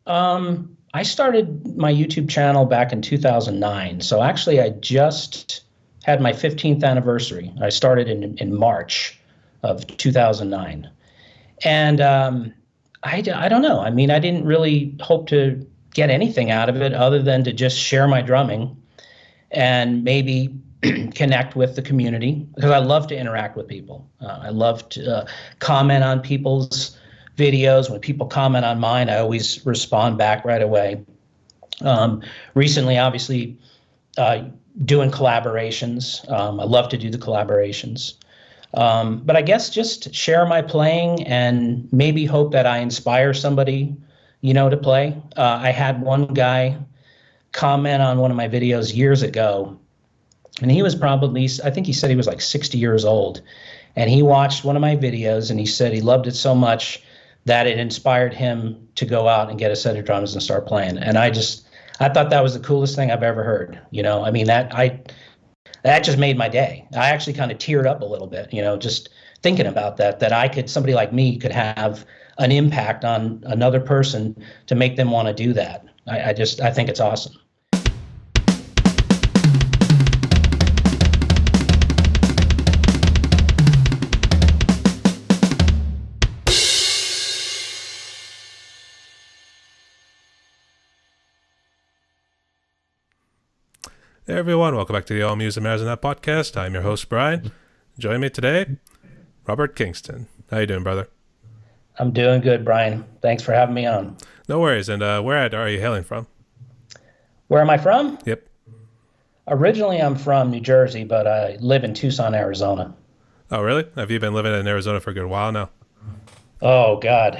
I started my YouTube channel back in 2009. So actually, I just had my 15th anniversary. I started in March of 2009. And I don't know. I mean, I didn't really hope to get anything out of it other than to just share my drumming and maybe connect with the community because I love to interact with people. I love to comment on people's videos. When people comment on mine, I always respond back right away. Recently, obviously, doing collaborations. I love to do the collaborations. But I guess just share my playing and maybe hope that I inspire somebody, to play. I had one guy comment on one of my videos years ago, and he was probably, I think he said he was like 60 years old. And he watched one of my videos and he said he loved it so much that it inspired him to go out and get a set of drums and start playing. And I thought that was the coolest thing I've ever heard. I mean, that just made my day. I actually kind of teared up a little bit, just thinking about that somebody like me could have an impact on another person to make them want to do that. I think it's awesome. Hey everyone, welcome back to the All Music Matters in That podcast. I'm your host, Brian. Joining me today, Robert Kingston. How you doing, brother? I'm doing good, Brian. Thanks for having me on. No worries. And where are you hailing from? Where am I from? Yep. Originally, I'm from New Jersey, but I live in Tucson, Arizona. Oh, really? Have you been living in Arizona for a good while now? Oh, God.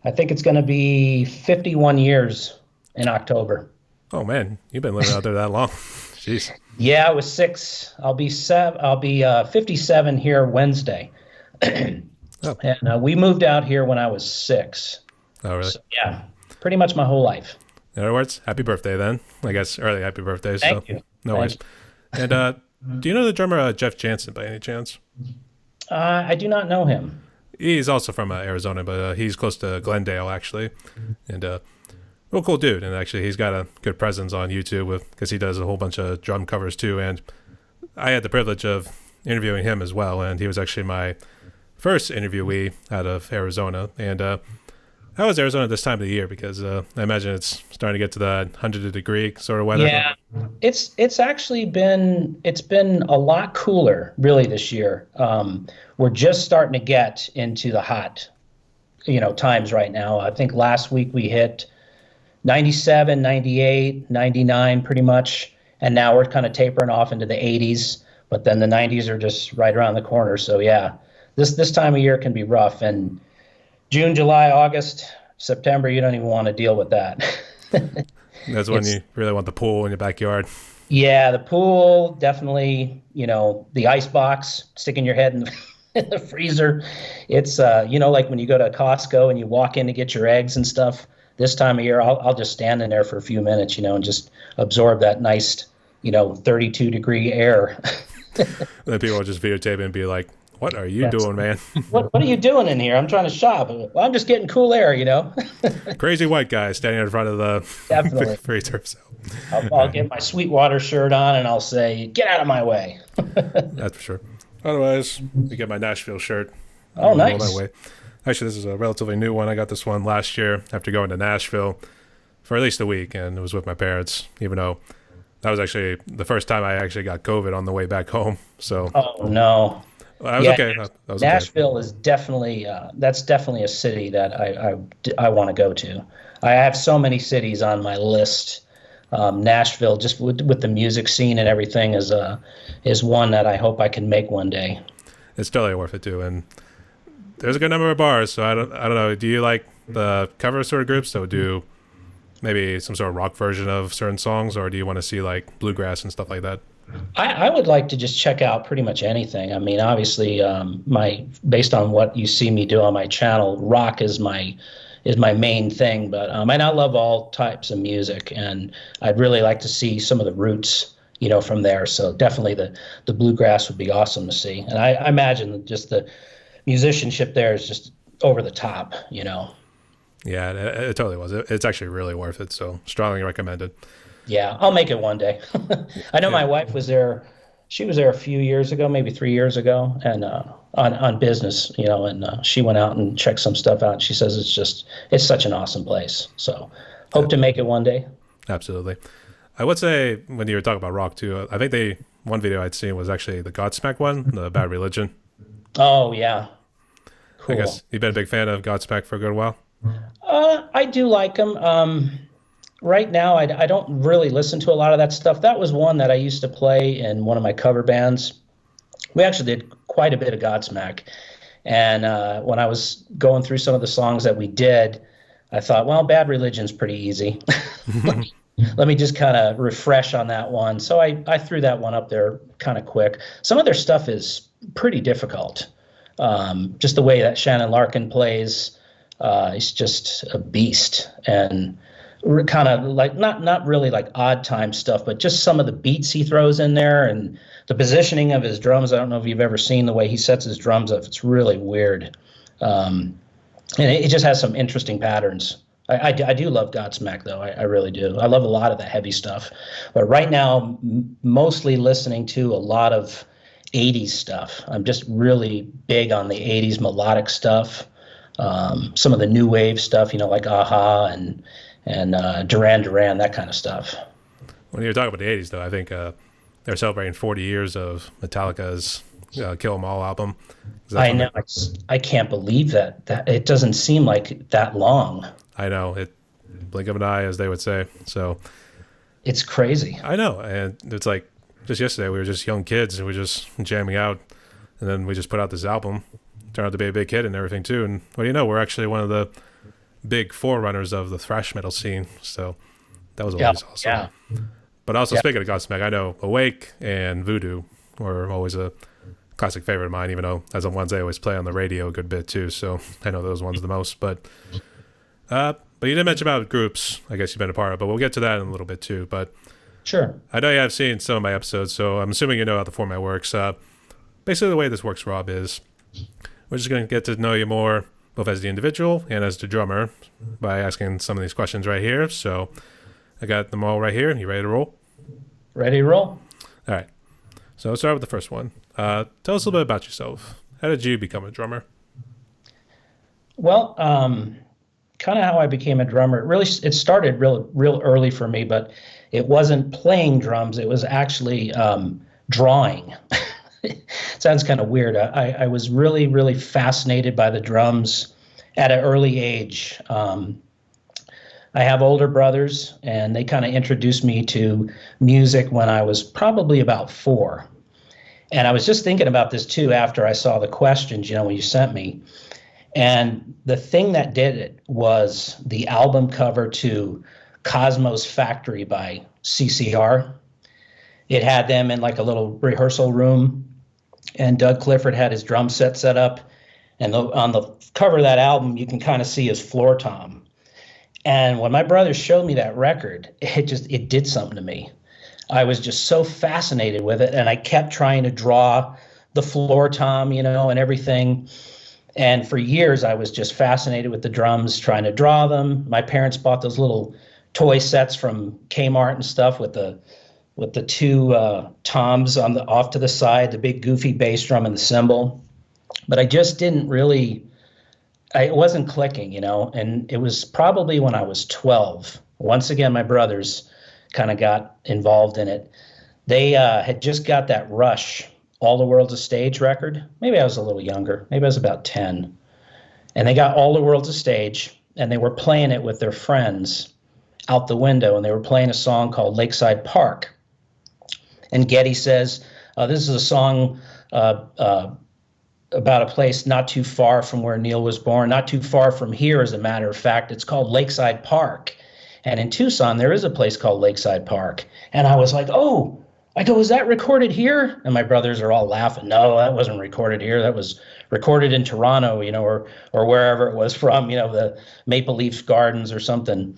I think it's going to be 51 years in October. Oh man, you've been living out there that long. Jeez. Yeah, I was 6. I'll be 57 here Wednesday. Oh. And we moved out here when I was 6. Oh, really? So, yeah, pretty much my whole life. In other words, happy birthday then. I guess early happy birthday. Thank you. No worries. And do you know the drummer Jeff Jansen by any chance? I do not know him. He's also from Arizona, but he's close to Glendale actually, and real cool dude. And actually, he's got a good presence on YouTube because he does a whole bunch of drum covers too. And I had the privilege of interviewing him as well, and he was actually my first interviewee out of Arizona. And how is Arizona this time of the year? Because I imagine it's starting to get to the 100-degree sort of weather. Yeah, it's actually been a lot cooler really this year. We're just starting to get into the hot, times right now. I think last week we hit 97, 98, 99 pretty much, and now we're kind of tapering off into the 80s. But then the 90s are just right around the corner. So yeah, this time of year can be rough, and June, July, August, September, you don't even want to deal with that. That's when you really want the pool in your backyard. Yeah, the pool, definitely, the ice box, sticking your head in the freezer. It's, like when you go to Costco and you walk in to get your eggs and stuff, this time of year, I'll just stand in there for a few minutes, and just absorb that nice, 32-degree air. Then people will just videotape it and be like, what are you doing, man? What are you doing in here? I'm trying to shop. Well, I'm just getting cool air, Crazy white guy standing in front of the freezer. So. I'll get my Sweetwater shirt on and I'll say, get out of my way. That's for sure. Otherwise, I get my Nashville shirt. Oh, nice. That way. Actually, this is a relatively new one. I got this one last year after going to Nashville for at least a week, and it was with my parents, even though that was actually the first time I actually got COVID on the way back home. So. Oh, no. I was okay. Nashville is definitely that's definitely a city that I want to go to. I have so many cities on my list. Nashville, just with the music scene and everything, is one that I hope I can make one day. It's totally worth it too, and there's a good number of bars. So I don't know. Do you like the cover sort of groups that would do maybe some sort of rock version of certain songs, or do you want to see like bluegrass and stuff like that? I would like to just check out pretty much anything. I mean, obviously, based on what you see me do on my channel, rock is my main thing. But and I love all types of music, and I'd really like to see some of the roots, from there. So definitely the bluegrass would be awesome to see. And I imagine just the musicianship there is just over the top. Yeah, it totally was. It's actually really worth it. So strongly recommended. Yeah, I'll make it one day. I know Yeah. my wife was there. She was there a few years ago, maybe 3 years ago, and on business, and she went out and checked some stuff out. She says it's such an awesome place. So Yeah, hope to make it one day. absolutely. I would say when you were talking about rock too, I think one video I'd seen was actually the Godsmack one, the Bad Religion. Oh yeah, I cool. guess you've been a big fan of Godsmack for a good while. I do like them. Right now, I don't really listen to a lot of that stuff. That was one that I used to play in one of my cover bands. We actually did quite a bit of Godsmack. And when I was going through some of the songs that we did, I thought, well, Bad Religion's pretty easy. Let me just kind of refresh on that one. So I threw that one up there kind of quick. Some of their stuff is pretty difficult. Just the way that Shannon Larkin plays, he's just a beast. And kind of like not really like odd time stuff, but just some of the beats he throws in there and the positioning of his drums. I don't know if you've ever seen the way he sets his drums up. It's really weird. And it just has some interesting patterns. I do love Godsmack, though. I really do. I love a lot of the heavy stuff. But right now, mostly listening to a lot of 80s stuff. I'm just really big on the 80s melodic stuff. Some of the new wave stuff, like Aha and Duran Duran, that kind of stuff. When you're talking about the 80s, though, I think they're celebrating 40 years of Metallica's Kill 'Em All album. I know. I can't believe that it doesn't seem like that long. I know. Blink of an eye, as they would say. So it's crazy. I know. And it's like just yesterday, we were just young kids and we were just jamming out. And then we just put out this album. Turned out to be a big hit and everything, too. And what do you know? We're actually one of the big forerunners of the thrash metal scene. So that was always awesome. Yeah. But also, speaking of Godsmack, I know Awake and Voodoo were always a classic favorite of mine, even though as on ones I always play on the radio a good bit too. So I know those ones the most. But you didn't mention about groups, I guess you've been a part of, but we'll get to that in a little bit too. But sure. I know you have seen some of my episodes, so I'm assuming you know how the format works. Basically, the way this works, Rob, is we're just going to get to know you more, both as the individual and as the drummer, by asking some of these questions right here. So I got them all right here. You ready to roll? Ready to roll. All right. So let's start with the first one. Tell us a little bit about yourself. How did you become a drummer? Well, kind of how I became a drummer. It started real early for me, but it wasn't playing drums. It was actually drawing. Sounds kind of weird. I was really, really fascinated by the drums at an early age. I have older brothers, and they kind of introduced me to music when I was probably about 4. And I was just thinking about this, too, after I saw the questions, when you sent me. And the thing that did it was the album cover to Cosmo's Factory by CCR. It had them in like a little rehearsal room, and Doug Clifford had his drum set up. And on the cover of that album, you can kind of see his floor tom. And when my brother showed me that record, it did something to me. I was just so fascinated with it, and I kept trying to draw the floor tom, and everything. And for years, I was just fascinated with the drums, trying to draw them. My parents bought those little toy sets from Kmart and stuff with the two toms off to the side, the big goofy bass drum and the cymbal. But I just didn't really. It wasn't clicking, and it was probably when I was 12. Once again, my brothers kind of got involved in it. They had just got that Rush, All the World's a Stage record. Maybe I was a little younger. Maybe I was about 10. And they got All the World's a Stage, and they were playing it with their friends out the window, and they were playing a song called Lakeside Park. And Geddy says, this is a song about a place not too far from where Neil was born, not too far from here, as a matter of fact. It's called Lakeside Park. And in Tucson, there is a place called Lakeside Park. And I was like, is that recorded here? And my brothers are all laughing. No, that wasn't recorded here. That was recorded in Toronto, or wherever it was from, the Maple Leaf Gardens or something.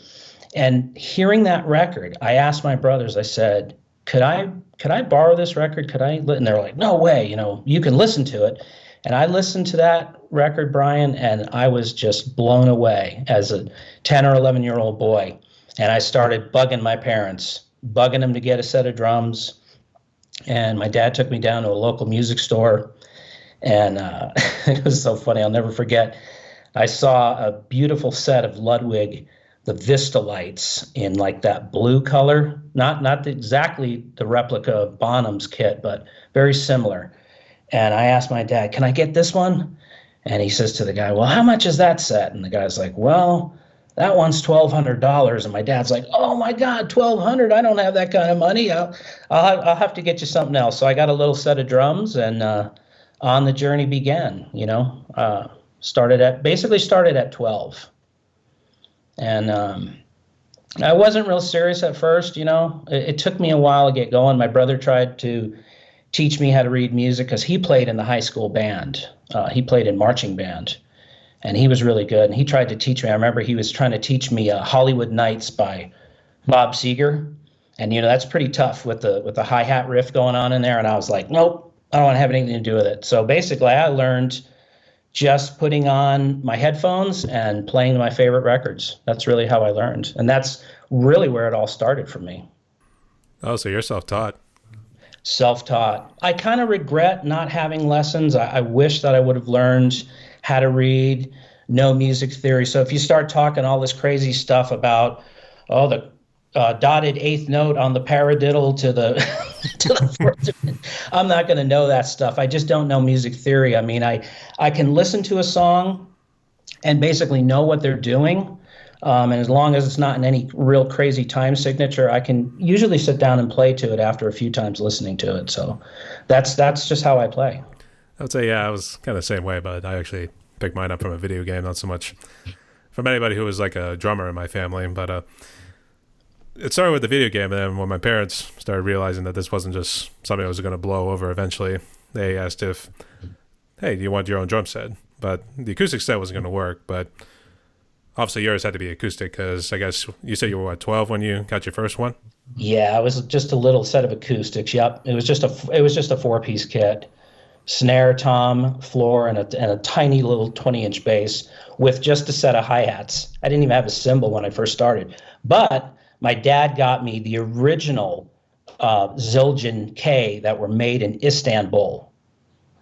And hearing that record, I asked my brothers, I said, could I borrow this record? And they're like, no way, you can listen to it. And I listened to that record, Brian, and I was just blown away as a 10 or 11-year-old boy. And I started bugging my parents, bugging them to get a set of drums. And my dad took me down to a local music store. And it was so funny. I'll never forget. I saw a beautiful set of Ludwig, the Vista lights in like that blue color, not exactly the replica of Bonham's kit, but very similar. And I asked my dad, can I get this one? And he says to the guy, well, how much is that set? And the guy's like, well, that one's $1,200. And my dad's like, oh my God, $1,200. I don't have that kind of money. I'll have to get you something else. So I got a little set of drums, and on the journey began, started at 12. And I wasn't real serious at first, It took me a while to get going. My brother tried to teach me how to read music because he played in the high school band. He played in marching band, and he was really good. And he tried to teach me. I remember he was trying to teach me Hollywood Nights by Bob Seger. And, that's pretty tough with the hi-hat riff going on in there. And I was like, nope, I don't want to have anything to do with it. So basically I learned just putting on my headphones and playing my favorite records. That's really how I learned. And that's really where it all started for me. Oh, so you're self-taught. Self-taught. I kind of regret not having lessons. I wish that I would have learned how to read, know music theory. So if you start talking all this crazy stuff about, the dotted eighth note on the paradiddle to the to the fourth, I'm not going to know that stuff. I just don't know music theory. I mean, I can listen to a song and basically know what they're doing. And as long as it's not in any real crazy time signature, I can usually sit down and play to it after a few times listening to it. So that's just how I play. I would say, I was kind of the same way, but I actually picked mine up from a video game, not so much from anybody who was like a drummer in my family. But it started with the video game, and then when my parents started realizing that this wasn't just something that was going to blow over eventually, they asked if, hey, do you want your own drum set? But the acoustic set wasn't going to work, but obviously yours had to be acoustic because I guess you said you were, 12 when you got your first one? Yeah, it was just a little set of acoustics. Yep, it was just a 4-piece kit. Snare, tom, floor, and a tiny little 20-inch bass with just a set of hi-hats. I didn't even have a cymbal when I first started. But my dad got me the original Zildjian K that were made in Istanbul.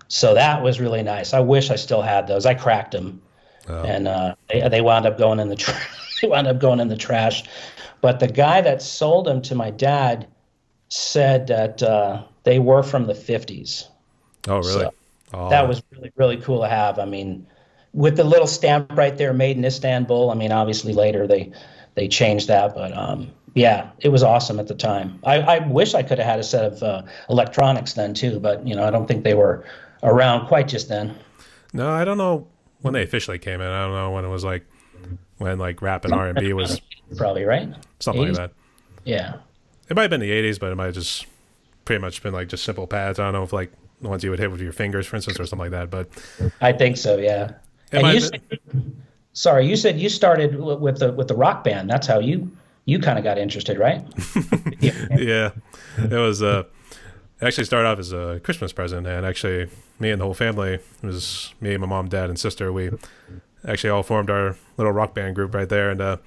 So that was really nice. I wish I still had those. I cracked them, and they wound up going in the trash. But the guy that sold them to my dad said that they were from the 50s. Oh, really? So that was really, really cool to have. I mean, with the little stamp right there, made in Istanbul. I mean, obviously later they changed that, but yeah, it was awesome at the time. I wish I could have had a set of electronics then too, but I don't think they were around quite just then. No, I don't know when they officially came in. I don't know when it was when rap and R&B was probably right. Something 80s? like that. Yeah. It might have been the 80s, but it might have just pretty much been just simple pads. I don't know if the ones you would hit with your fingers, for instance, or something like that. But I think so, yeah. And you said you started with the rock band. That's how you kind of got interested, right? Yeah. It was it actually started off as a Christmas present, and actually me and the whole family, it was me, my mom, dad, and sister, we actually all formed our little rock band group right there, and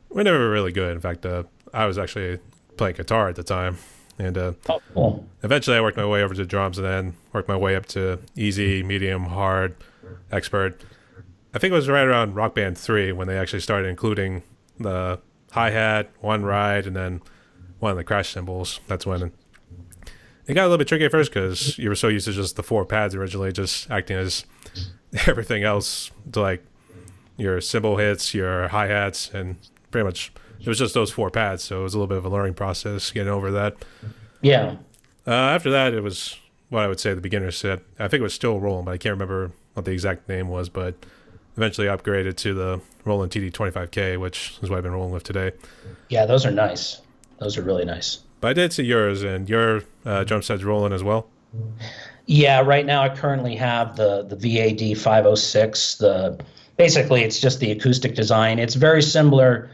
we never were really good. In fact, I was actually playing guitar at the time. And cool. Eventually I worked my way over to drums, and then worked my way up to easy, medium, hard, expert. I think it was right around Rock Band 3 when they actually started including the hi-hat, one ride, and then one of the crash cymbals. That's when it got a little bit tricky at first because you were so used to just the 4 pads originally, just acting as everything else to your cymbal hits, your hi-hats, and pretty much it was just those 4 pads, so it was a little bit of a learning process getting over that. Yeah. After that, it was what I would say the beginner set. I think it was still Roland, but I can't remember what the exact name was, but eventually upgraded to the Roland TD25K, which is what I've been rolling with today. Yeah, those are nice. Those are really nice. But I did see yours, and your drum set's Roland as well? Yeah, right now I currently have the VAD 506. Basically, it's just the acoustic design. It's very similar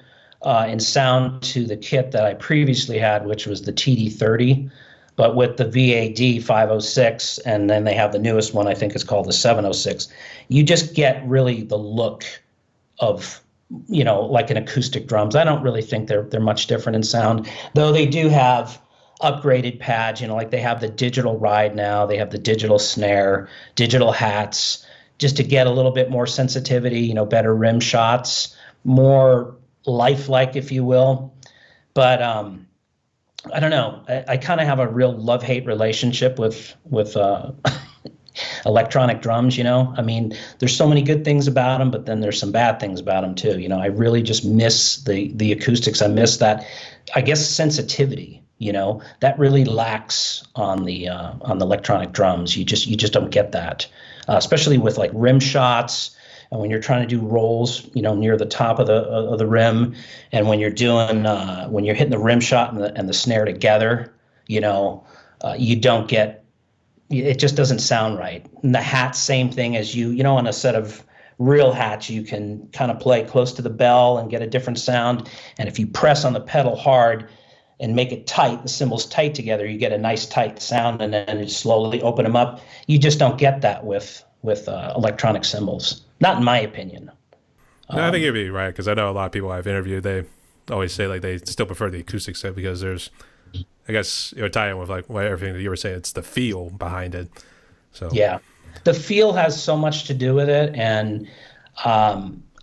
in sound to the kit that I previously had, which was the TD30. But with the VAD 506, and then they have the newest one, I think it's called the 706, you just get really the look of, like an acoustic drums. I don't really think they're much different in sound, though they do have upgraded pads, like they have the digital ride now, they have the digital snare, digital hats, just to get a little bit more sensitivity, better rim shots, more lifelike, if you will. But I don't know. I kind of have a real love-hate relationship with electronic drums. I mean, there's so many good things about them, but then there's some bad things about them too. I really just miss the acoustics. I miss that, I guess, sensitivity. That really lacks on the electronic drums. You just don't get that, especially with like rim shots. And when you're trying to do rolls, near the top of the rim, and when you're hitting the rim shot and the snare together, you don't get, it just doesn't sound right. And the hat, same thing as on a set of real hats, you can kind of play close to the bell and get a different sound. And if you press on the pedal hard and make it tight, the cymbals tight together, you get a nice tight sound, and then you slowly open them up. You just don't get that with electronic cymbals. Not in my opinion. No, I think you'd be right, because I know a lot of people I've interviewed, they always say like they still prefer the acoustic set because there's, I guess, tie in with like everything that you were saying, it's the feel behind it. So yeah, the feel has so much to do with it, and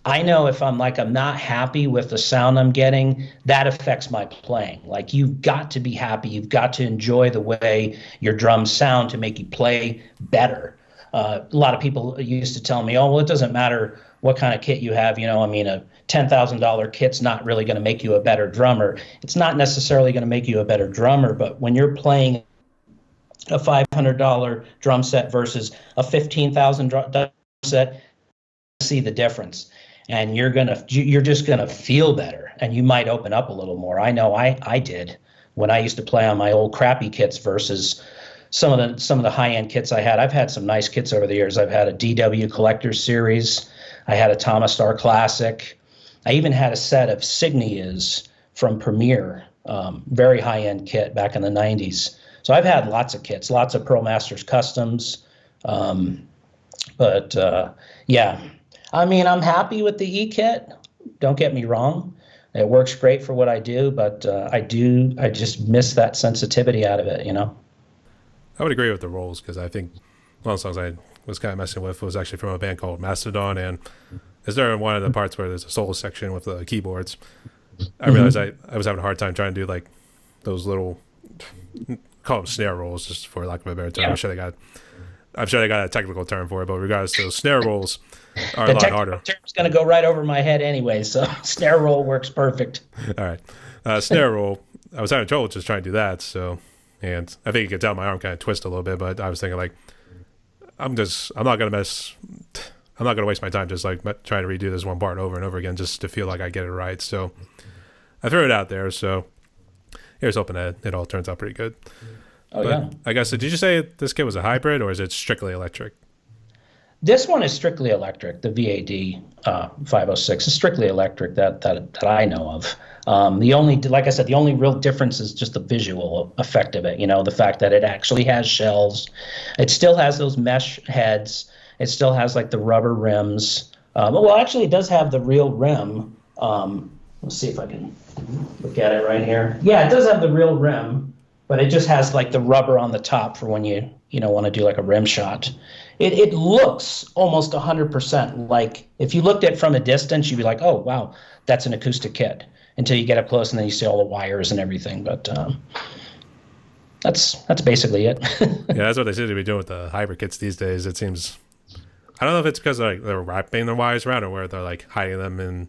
I know if I'm not happy with the sound I'm getting, that affects my playing. Like, you've got to be happy, you've got to enjoy the way your drums sound to make you play better. A lot of people used to tell me, oh, well, it doesn't matter what kind of kit you have. A $10,000 kit's not really going to make you a better drummer. It's not necessarily going to make you a better drummer, but when you're playing a $500 drum set versus a $15,000 drum set, see the difference. And you're just gonna feel better, and you might open up a little more. I know I did when I used to play on my old crappy kits versus some of the high-end kits I had. I've had some nice kits over the years. I've had a DW Collector's Series. I had a Tomastar Classic. I even had a set of Signias from Premier, very high-end kit back in the 90s. So I've had lots of kits, lots of Pearl Masters Customs. Yeah. I mean, I'm happy with the E-kit. Don't get me wrong. It works great for what I do, but I just miss that sensitivity out of it, I would agree with the rolls, because I think one of the songs I was kind of messing with was actually from a band called Mastodon, and is there one of the parts where there's a solo section with the keyboards? I realized I was having a hard time trying to do like those little, call them snare rolls, just for lack of a better term. Yeah. I'm sure they got a technical term for it, but regardless, those snare rolls are a lot harder. The term's going to go right over my head anyway, so snare roll works perfect. All right. Snare roll, I was having trouble just trying to do that, and I think you could tell my arm kind of twist a little bit, but I was thinking like, I'm not going to waste my time just like trying to redo this one part over and over again just to feel like I get it right. So I threw it out there, so here's hoping that it all turns out pretty good. Oh, yeah. I guess, did you say this kit was a hybrid, or is it strictly electric? This one is strictly electric. The VAD 506 is strictly electric that I know of. Like I said, the only real difference is just the visual effect of it. The fact that it actually has shells. It still has those mesh heads. It still has like the rubber rims. Well, actually, it does have the real rim. Let's see if I can look at it right here. Yeah, it does have the real rim, but it just has like the rubber on the top for when you want to do like a rim shot. It looks almost 100% like, if you looked at it from a distance, you'd be like, oh, wow, that's an acoustic kit, until you get up close and then you see all the wires and everything. But that's basically it. Yeah, that's what they seem to be doing with the hybrid kits these days. It seems, I don't know if it's because like they're wrapping the wires around, or where they're like hiding them in,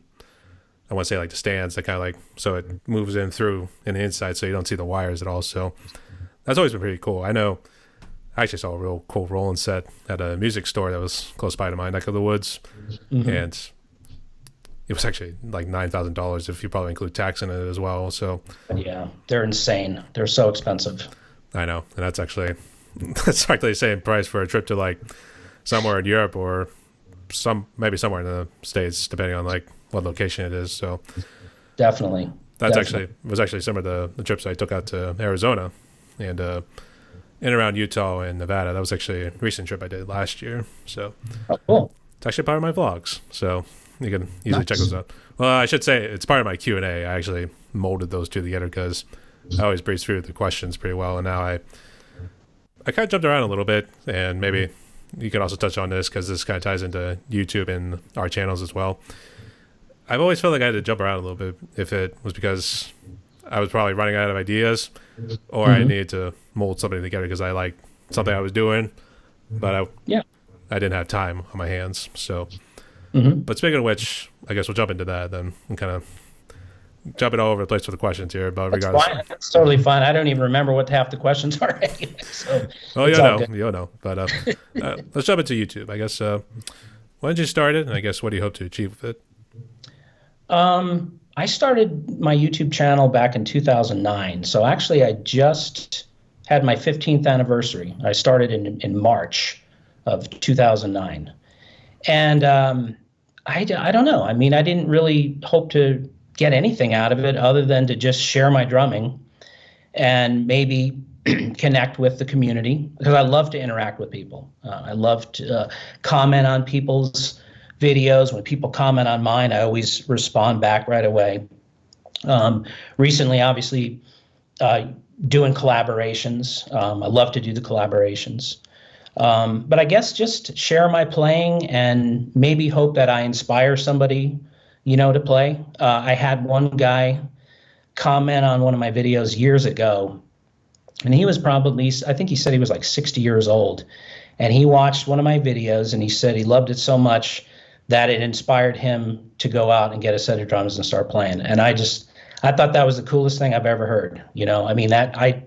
I want to say like the stands, that kind of like, so it moves in through in the inside, so you don't see the wires at all. So that's always been pretty cool. I know I actually saw a real cool Roland set at a music store that was close by to my neck of the woods. Mm-hmm. And it was actually like $9,000 if you probably include tax in it as well. So yeah, they're insane. They're so expensive. I know. And that's actually the same price for a trip to like somewhere in Europe, or maybe somewhere in the States, depending on like what location it is. So definitely. That's was actually some of the trips I took out to Arizona and in around Utah and Nevada. That was actually a recent trip I did last year. So Oh, cool. it's actually part of my vlogs. So you can easily check Nice. those out. Well, I should say it's part of my Q&A. I actually molded those two together because I always breeze through the questions pretty well. And now I kind of jumped around a little bit, and maybe you could also touch on this because this kind of ties into YouTube and our channels as well. I've always felt like I had to jump around a little bit if it was because I was probably running out of ideas or I needed to mold something together because I liked something I was doing, but I didn't have time on my hands. So, but speaking of which, I guess we'll jump into that then and kind of jumping all over the place with the questions here. But That's regardless, fine. That's totally fine. I don't even remember what half the questions are anyway. So well, it's all good. you'll know. But let's jump into YouTube. I guess when did you start it, and I guess what do you hope to achieve with it? I started my YouTube channel back in 2009. So actually, I just had my 15th anniversary. I started in March of 2009. And I don't know. I mean, I didn't really hope to get anything out of it other than to just share my drumming and maybe connect with the community, because I love to interact with people. I love to comment on people's videos. When people comment on mine, I always respond back right away. Recently, obviously, doing collaborations. I love to do the collaborations. But I guess just share my playing and maybe hope that I inspire somebody, to play. I had one guy comment on one of my videos years ago, and he was probably, I think he said he was like 60 years old, and he watched one of my videos and he said he loved it so much that it inspired him to go out and get a set of drums and start playing. And I thought that was the coolest thing I've ever heard. I mean, that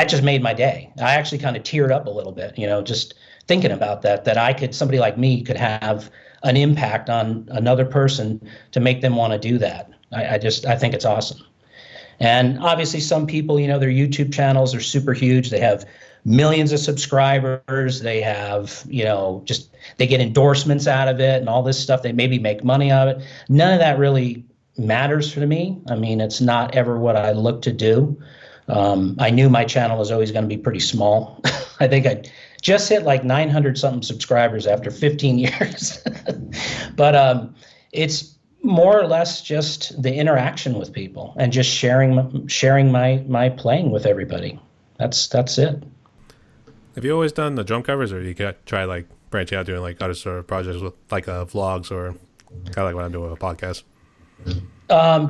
just made my day. I actually kind of teared up a little bit, just thinking about that somebody like me could have an impact on another person to make them want to do that. I think it's awesome. And obviously some people, their YouTube channels are super huge. They have millions of subscribers. They have, they get endorsements out of it and all this stuff. They maybe make money out of it. None of that really matters for me. I mean, it's not ever what I look to do. I knew my channel was always going to be pretty small. I think I just hit like 900 something subscribers after 15 years. But it's more or less just the interaction with people and just sharing my playing with everybody. That's it. Have you always done the drum covers, or you got try like branching out doing like other sort of projects with like vlogs, or kind of like what I'm doing with a podcast?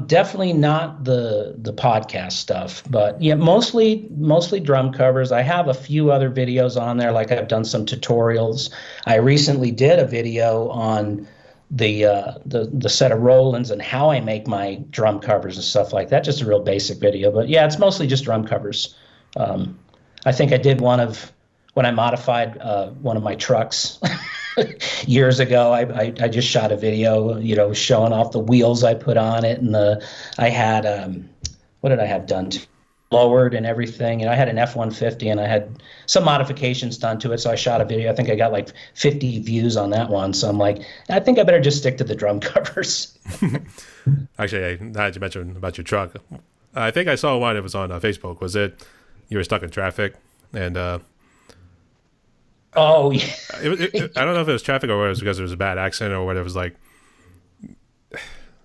Definitely not the podcast stuff, but yeah, mostly drum covers. I have a few other videos on there, like I've done some tutorials. I recently did a video on the set of Rolands and how I make my drum covers and stuff like that. Just a real basic video, but yeah, it's mostly just drum covers. I think I did one of when I modified one of my trucks. Years ago, I just shot a video, showing off the wheels I put on it, and I had what did I have done to lowered and everything. I had an F-150 and I had some modifications done to it, so I shot a video. I think I got like 50 views on that one. So I'm like, I think I better just stick to the drum covers. Actually, now that you mentioned about your truck, I think I saw one that was on Facebook. Was it you were stuck in traffic and oh, yeah. I don't know if it was traffic or whether it was because it was a bad accident or whether it was like,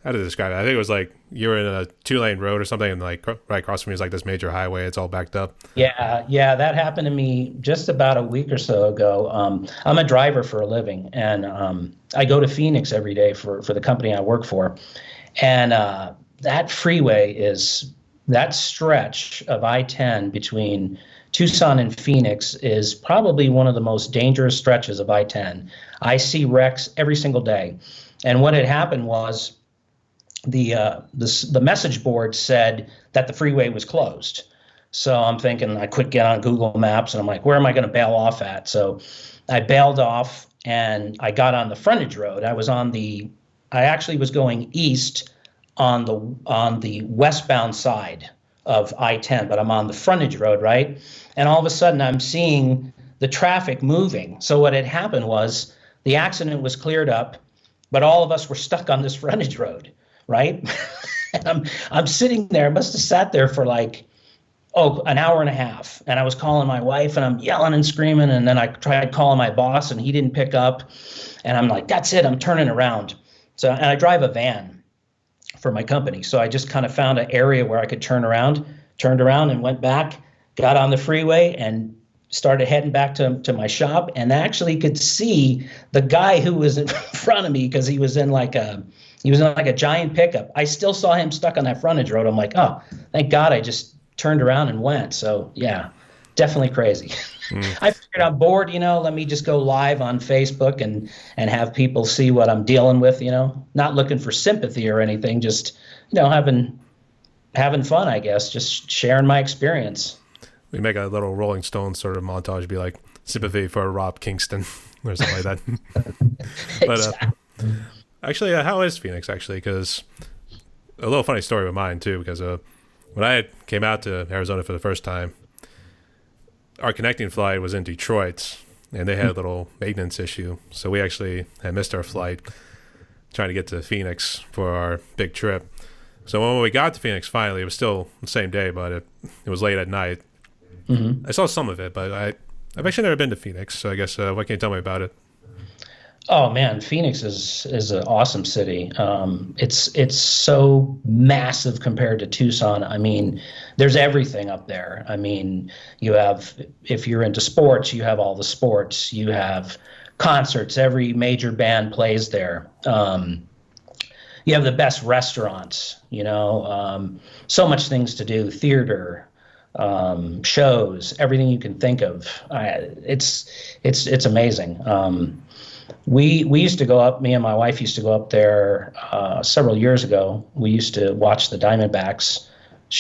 how to describe it? I think it was like you were in a 2-lane road or something, and like right across from you is like this major highway. It's all backed up. Yeah, that happened to me just about a week or so ago. I'm a driver for a living, and I go to Phoenix every day for the company I work for. And that freeway that stretch of I-10 between Tucson and Phoenix is probably one of the most dangerous stretches of I-10. I see wrecks every single day. And what had happened was the message board said that the freeway was closed. So I'm thinking I could get on Google Maps, and I'm like, where am I going to bail off at? So I bailed off and I got on the frontage road. I actually was going east on the westbound side of I-10, but I'm on the frontage road, right? And all of a sudden I'm seeing the traffic moving. So what had happened was the accident was cleared up, but all of us were stuck on this frontage road, right? And I'm sitting there, I must have sat there for like Oh, an hour and a half. And I was calling my wife and I'm yelling and screaming. And then I tried calling my boss and he didn't pick up. And I'm like, that's it. I'm turning around. So, and I drive a van for my company. So I just kind of found an area where I could turn around, turned around and went back, got on the freeway and started heading back to my shop, and actually could see the guy who was in front of me because he was in like a giant pickup. I still saw him stuck on that frontage road. I'm like, oh, thank God I just turned around and went. So yeah, definitely crazy. I figured I'm bored, let me just go live on Facebook and have people see what I'm dealing with, not looking for sympathy or anything, just, having fun, I guess, just sharing my experience. We make a little Rolling Stones sort of montage, be like sympathy for Rob Kingston or something like that. But actually, how is Phoenix actually? Because a little funny story with mine too, because when I came out to Arizona for the first time, our connecting flight was in Detroit, and they had a little maintenance issue. So we actually had missed our flight trying to get to Phoenix for our big trip. So when we got to Phoenix finally, it was still the same day, but it was late at night. Mm-hmm. I saw some of it, but I've actually never been to Phoenix. So I guess what can you tell me about it? Oh man, Phoenix is an awesome city. It's so massive compared to Tucson. I mean, there's everything up there. I mean, you have, if you're into sports, you have all the sports. You have concerts. Every major band plays there. You have the best restaurants. So much things to do. Theater. Shows, everything you can think of. It's amazing. We used to go up. Me and my wife used to go up there several years ago. We used to watch the Diamondbacks.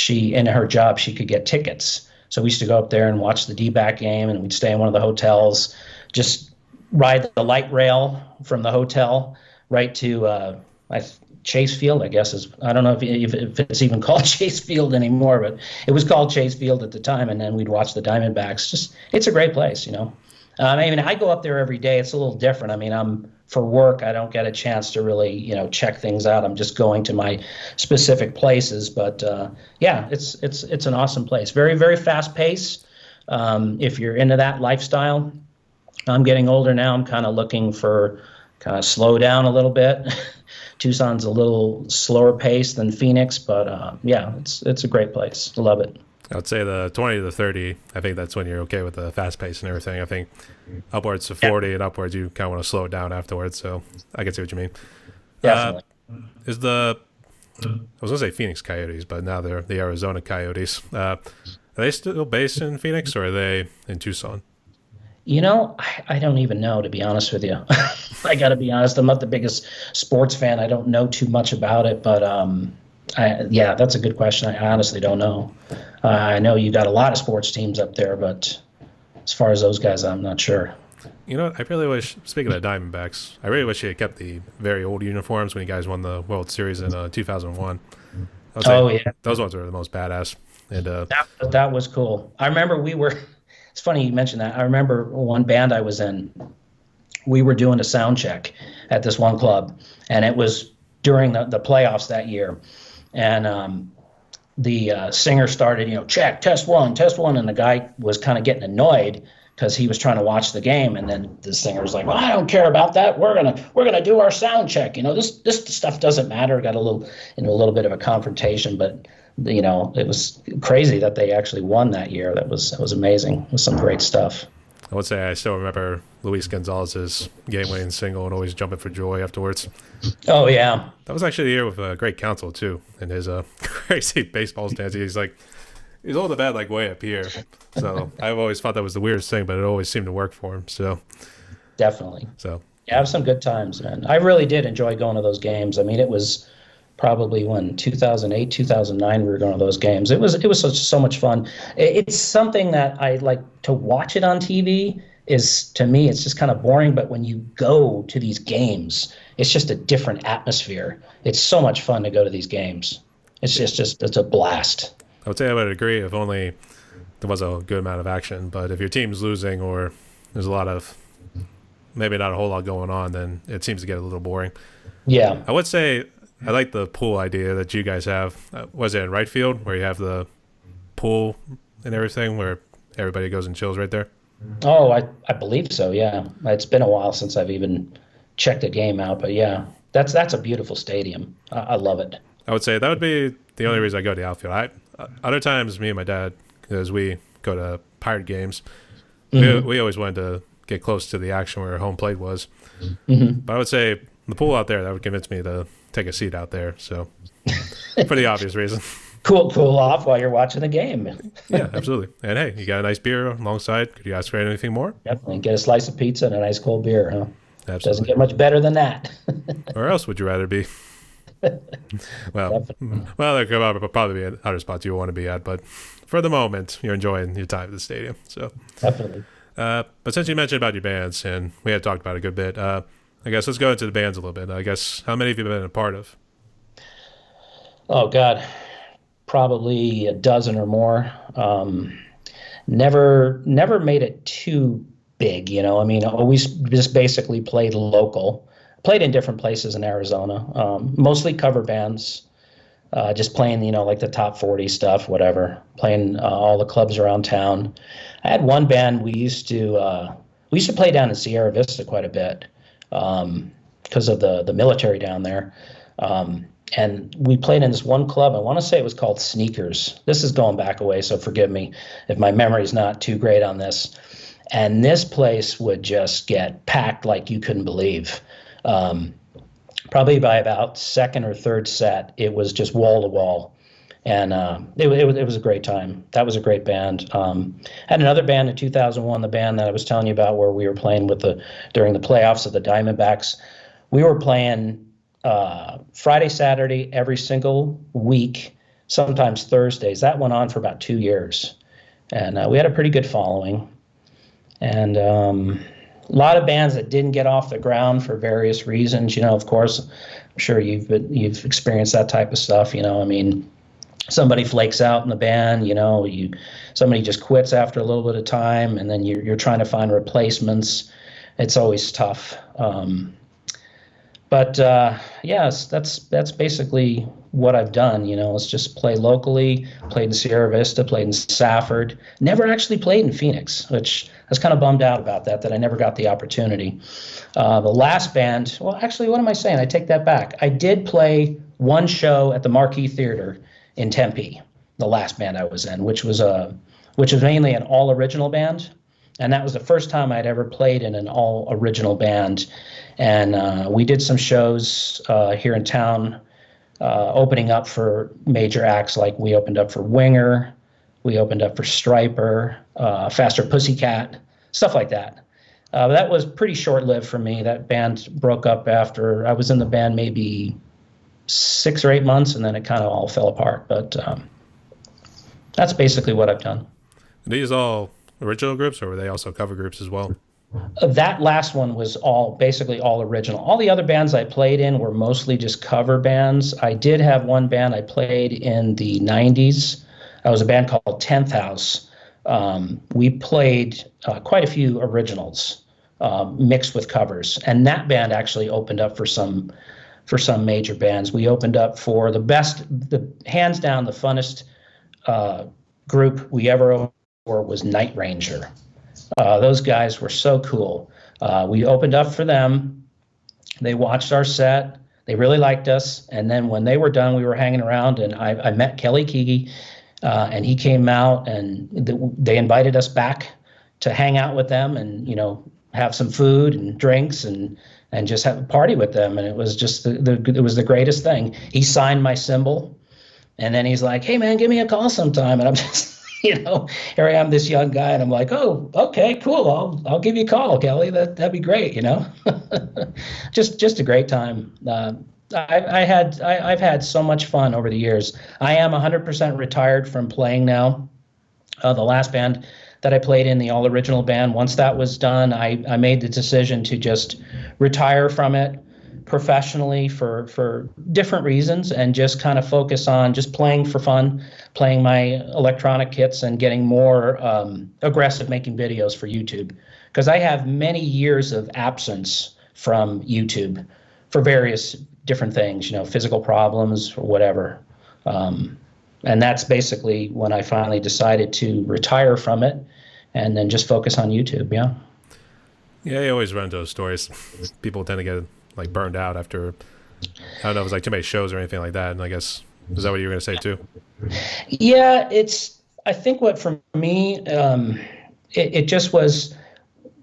In her job, she could get tickets, so we used to go up there and watch the D-back game. And we'd stay in one of the hotels, just ride the light rail from the hotel right to Chase Field, I guess I don't know if it's even called Chase Field anymore, but it was called Chase Field at the time. And then we'd watch the Diamondbacks. It's a great place, I go up there every day. It's a little different. I mean, for work, I don't get a chance to really, check things out. I'm just going to my specific places. But yeah, it's an awesome place. Very, very fast pace. If you're into that lifestyle, I'm getting older now. I'm kind of looking for kind of slow down a little bit. Tucson's a little slower pace than Phoenix, but yeah, it's a great place. I love it. I'd say the 20 to 30, I think that's when you're okay with the fast pace and everything. I think upwards to 40 and upwards, you kind of want to slow it down afterwards. So I can see what you mean. Definitely. I was going to say Phoenix Coyotes, but now they're the Arizona Coyotes. Are they still based in Phoenix or are they in Tucson? I don't even know, to be honest with you. I got to be honest. I'm not the biggest sports fan. I don't know too much about it, but yeah, that's a good question. I honestly don't know. I know you got a lot of sports teams up there, but as far as those guys, I'm not sure. I really wish, speaking of Diamondbacks, I really wish you had kept the very old uniforms when you guys won the World Series in 2001. Yeah. Those ones were the most badass. And that was cool. I remember it's funny you mentioned that. I remember one band I was in, we were doing a sound check at this one club, and it was during the playoffs that year. And the singer started, check, test one, and the guy was kind of getting annoyed because he was trying to watch the game. And then the singer was like, well, I don't care about that. We're gonna do our sound check. This stuff doesn't matter. Got a little bit of a confrontation, but it was crazy that they actually won that year. That was amazing. It was some great stuff. I would say I still remember Luis Gonzalez's game-winning single and always jumping for joy afterwards. Oh, yeah. That was actually the year with great counsel, too, and his crazy baseball stance. He's holding the bat like way up here. So I've always thought that was the weirdest thing, but it always seemed to work for him. So definitely. So yeah, have some good times, man. I really did enjoy going to those games. I mean, it was probably when 2008, 2009 we were going to those games. It was so much fun. It's something that I like to watch it on TV. To me, it's just kind of boring. But when you go to these games, it's just a different atmosphere. It's so much fun to go to these games. It's it's a blast. I would say I would agree if only there was a good amount of action. But if your team's losing or there's a lot of, maybe not a whole lot going on, then it seems to get a little boring. Yeah. I would say I like the pool idea that you guys have. Was it in right field where you have the pool and everything where everybody goes and chills right there? Oh, I believe so. Yeah, it's been a while since I've even checked a game out, but yeah, that's a beautiful stadium. I love it. I would say that would be the only reason I go to the outfield. Other times, me and my dad, because we go to Pirate games, we always wanted to get close to the action where home plate was. But I would say the pool out there, that would convince me to take a seat out there. So for the obvious reason. Cool off while you're watching the game. Yeah, absolutely. And hey, you got a nice beer alongside. Could you ask for anything more? Definitely. Get a slice of pizza and a nice cold beer, huh? Absolutely. Doesn't get much better than that. Where else would you rather be? Well, there could probably be other spots you want to be at, but for the moment, you're enjoying your time at the stadium. So Definitely. But since you mentioned about your bands, and we had talked about it a good bit, I guess let's go into the bands a little bit. I guess, how many have you been a part of? Oh God, probably a dozen or more. Never made it too big, you know. I mean, always just basically played local. Played in different places in Arizona, mostly cover bands. Just playing, you know, like the top 40 stuff, whatever. Playing all the clubs around town. I had one band we used to play down in Sierra Vista quite a bit because of the military down there. And we played in this one club. I want to say it was called Sneakers. This is going back a way, so forgive me if my memory's not too great on this. And this place would just get packed like you couldn't believe. Probably by about second or third set, it was just wall to wall. And it was a great time. That was a great band. Had another band in 2001, the band that I was telling you about, where we were playing during the playoffs of the Diamondbacks. We were playing Friday, Saturday, every single week, sometimes Thursdays. That went on for about 2 years. And we had a pretty good following. And a lot of bands that didn't get off the ground for various reasons. You know, of course, I'm sure you've experienced that type of stuff. You know, I mean, somebody flakes out in the band. You know, somebody just quits after a little bit of time, and then you're trying to find replacements. It's always tough. But yes, that's basically what I've done. You know, it's just play locally. Played in Sierra Vista, played in Safford. Never actually played in Phoenix, which I was kind of bummed out about that I never got the opportunity. The last band, well, actually, what am I saying? I take that back. I did play one show at the Marquee Theater in Tempe, the last band I was in, which was mainly an all original band. And that was the first time I'd ever played in an all original band. And we did some shows here in town, opening up for major acts. Like we opened up for Winger, we opened up for Striper, Faster Pussycat, stuff like that. But that was pretty short-lived for me. That band broke up after I was in the band maybe 6 or 8 months, and then it kind of all fell apart. But that's basically what I've done. Are these all original groups, or were they also cover groups as well? That last one was basically all original. All the other bands I played in were mostly just cover bands. I did have one band I played in the 90s. It was a band called 10th House. We played quite a few originals mixed with covers. And that band actually opened up for some major bands. We opened up for the hands down, the funnest group we ever opened for was Night Ranger. Those guys were so cool. We opened up for them. They watched our set. They really liked us. And then when they were done, we were hanging around, and I met Kelly Keegi, and he came out, and they invited us back to hang out with them and, you know, have some food and drinks and just have a party with them. And it was just it was the greatest thing. He signed my symbol, and then he's like, "Hey man, give me a call sometime." And I'm just, you know, here I am, this young guy, and I'm like, "Oh, okay, cool. I'll give you a call, Kelly. That'd be great," you know. just a great time. I've had so much fun over the years. I am 100% retired from playing now. The last band that I played in, the all original band, once that was done, I made the decision to just retire from it professionally for different reasons, and just kind of focus on just playing for fun, playing my electronic kits, and getting more aggressive making videos for YouTube, because I have many years of absence from YouTube for various different things, you know, physical problems or whatever. And that's basically when I finally decided to retire from it and then just focus on YouTube. Yeah. Yeah, you always run into those stories. People tend to get like burned out after, I don't know if it's like too many shows or anything like that. And I guess, is that what you were going to say too? Yeah, I think what for me, it just was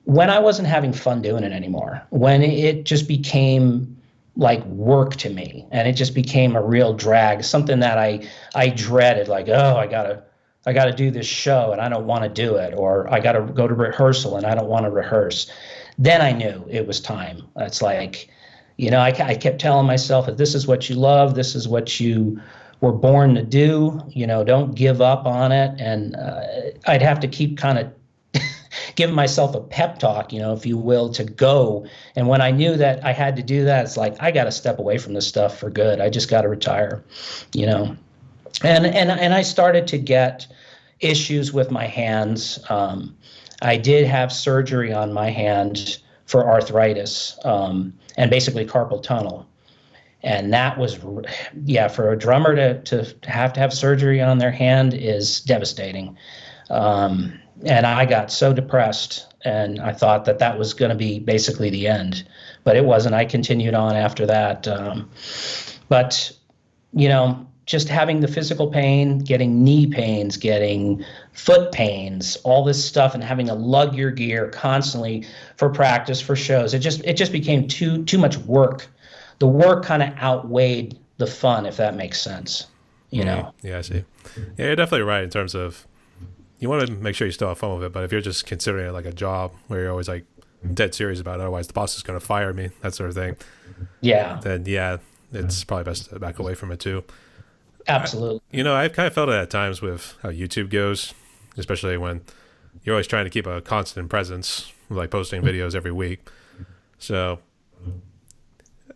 when I wasn't having fun doing it anymore, when it just became like work to me and it just became a real drag, something that I dreaded, like, oh, I gotta do this show and I don't want to do it, or I gotta go to rehearsal and I don't want to rehearse. Then I knew it was time. It's like, I kept telling myself, if this is what you love, this is what you were born to do, don't give up on it. And I'd have to keep kind of giving myself a pep talk, if you will, to go. And when I knew that I had to do that, it's like, I got to step away from this stuff for good. I just got to retire, And I started to get issues with my hands. I did have surgery on my hand for arthritis, and basically carpal tunnel. And that was, for a drummer to have surgery on their hand is devastating. And I got so depressed, and I thought that was going to be basically the end, but it wasn't. I continued on after that. But, just having the physical pain, getting knee pains, getting foot pains, all this stuff, and having to lug your gear constantly for practice, for shows, it just became too much work. The work kind of outweighed the fun, if that makes sense. Yeah, I see. Yeah, you're definitely right in terms of you want to make sure you still have fun with it, but if you're just considering it like a job where you're always like dead serious about it, otherwise the boss is going to fire me, that sort of thing. Yeah. Then it's probably best to back away from it too. Absolutely. I've kind of felt it at times with how YouTube goes, especially when you're always trying to keep a constant presence, like posting videos every week. So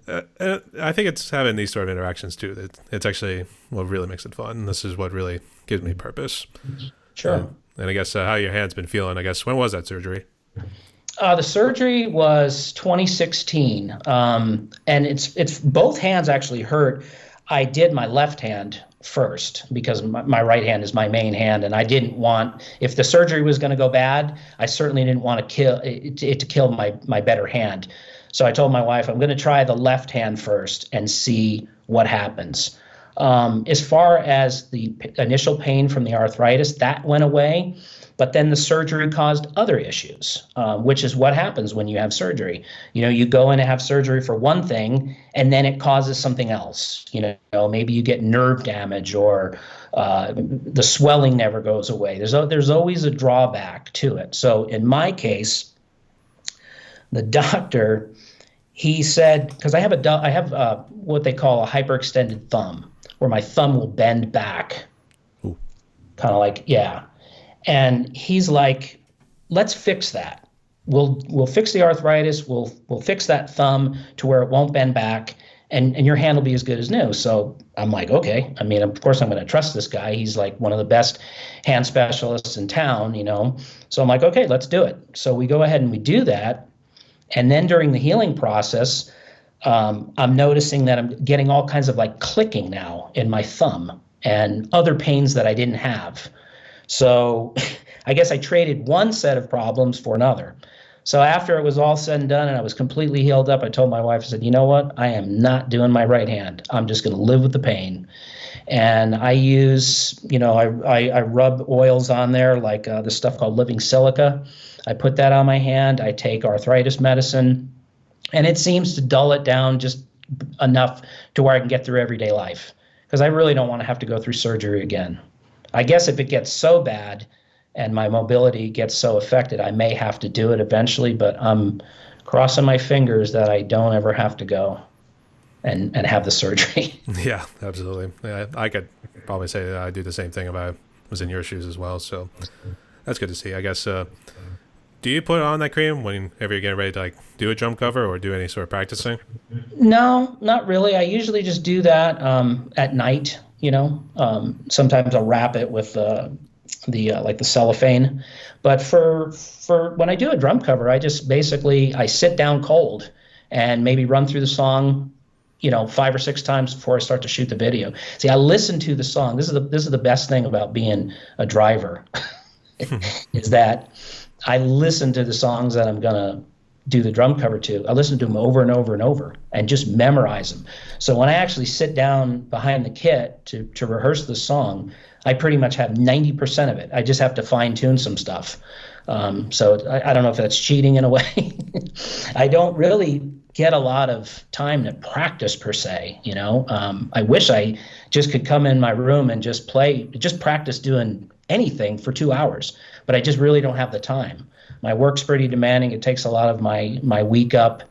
I think it's having these sort of interactions too that it's actually what really makes it fun. This is what really gives me purpose. Sure. And I guess how your hand's been feeling, I guess, when was that surgery? The surgery was 2016. And it's both hands actually hurt. I did my left hand first because my right hand is my main hand. And I didn't want, if the surgery was going to go bad, I certainly didn't want to kill my better hand. So I told my wife, I'm going to try the left hand first and see what happens. As far as the initial pain from the arthritis, that went away. But then the surgery caused other issues, which is what happens when you have surgery. You go in to have surgery for one thing, and then it causes something else. Maybe you get nerve damage, or the swelling never goes away. There's always a drawback to it. So in my case, the doctor, he said, because I have what they call a hyperextended thumb, where my thumb will bend back, kind of like, yeah. And he's like, let's fix that. We'll fix the arthritis. We'll fix that thumb to where it won't bend back, and your hand will be as good as new. So I'm like, okay. I mean, of course I'm going to trust this guy. He's like one of the best hand specialists in town, So I'm like, okay, let's do it. So we go ahead and we do that. And then during the healing process, I'm noticing that I'm getting all kinds of like clicking now in my thumb and other pains that I didn't have. So I guess I traded one set of problems for another. So after it was all said and done and I was completely healed up, I told my wife, I said, you know what? I am not doing my right hand. I'm just going to live with the pain. And I use, I rub oils on there, like this stuff called living silica. I put that on my hand. I take arthritis medicine, and it seems to dull it down just enough to where I can get through everyday life, because I really don't want to have to go through surgery again. I guess if it gets so bad and my mobility gets so affected, I may have to do it eventually, but I'm crossing my fingers that I don't ever have to go and have the surgery. Yeah, absolutely. Yeah, I could probably say that I do the same thing if I was in your shoes as well. So that's good to see. I guess, do you put on that cream whenever you're getting ready to like do a drum cover or do any sort of practicing? No, not really. I usually just do that at night. Sometimes I'll wrap it with the cellophane. But for when I do a drum cover, I just basically I sit down cold and maybe run through the song 5 or 6 times before I start to shoot the video. See, I listen to the song. This is the best thing about being a driver, is that I listen to the songs that I'm gonna do the drum cover to. I listen to them over and over and over and just memorize them. So when I actually sit down behind the kit to rehearse the song, I pretty much have 90% of it. I just have to fine tune some stuff. So I don't know if that's cheating in a way. I don't really get a lot of time to practice per se. I wish I just could come in my room and just practice doing anything for 2 hours, but I just really don't have the time. My work's pretty demanding. It takes a lot of my week up,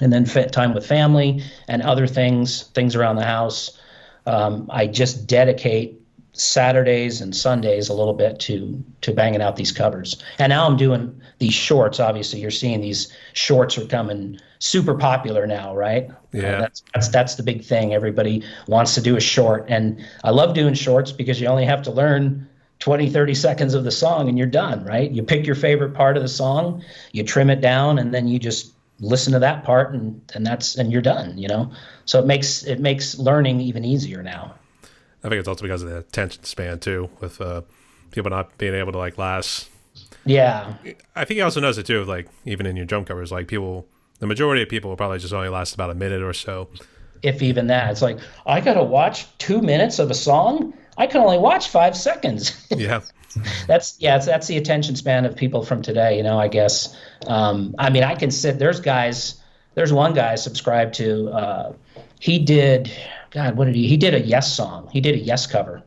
and then time with family and other things around the house. I just dedicate Saturdays and Sundays a little bit to banging out these covers. And now I'm doing these shorts. Obviously, you're seeing these shorts are coming super popular now, right? Yeah. That's the big thing. Everybody wants to do a short, and I love doing shorts because you only have to learn 20, 30 seconds of the song and you're done, right? You pick your favorite part of the song, you trim it down, and then you just listen to that part and you're done, So it makes learning even easier now. I think it's also because of the attention span too, with people not being able to last. Yeah. I think you also notice it too, even in your drum covers, the majority of people will probably just only last about a minute or so. If even that. It's like, I got to watch 2 minutes of a song? I can only watch 5 seconds. Yeah. That's the attention span of people from today, I guess. I can sit, there's one guy I subscribed to, he did a Yes song. He did a Yes cover.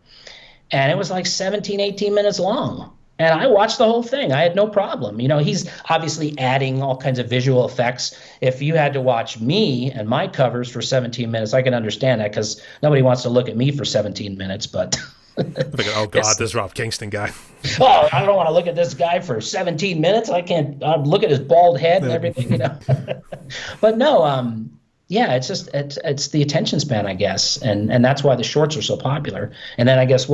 And it was 17, 18 minutes long. And I watched the whole thing. I had no problem. He's obviously adding all kinds of visual effects. If you had to watch me and my covers for 17 minutes, I can understand that, because nobody wants to look at me for 17 minutes. But thinking, oh God, this Rob Kingston guy. Oh, I don't want to look at this guy for 17 minutes. I can't look at his bald head and everything. But no, yeah, it's just it's the attention span, I guess, and that's why the shorts are so popular. And then I guess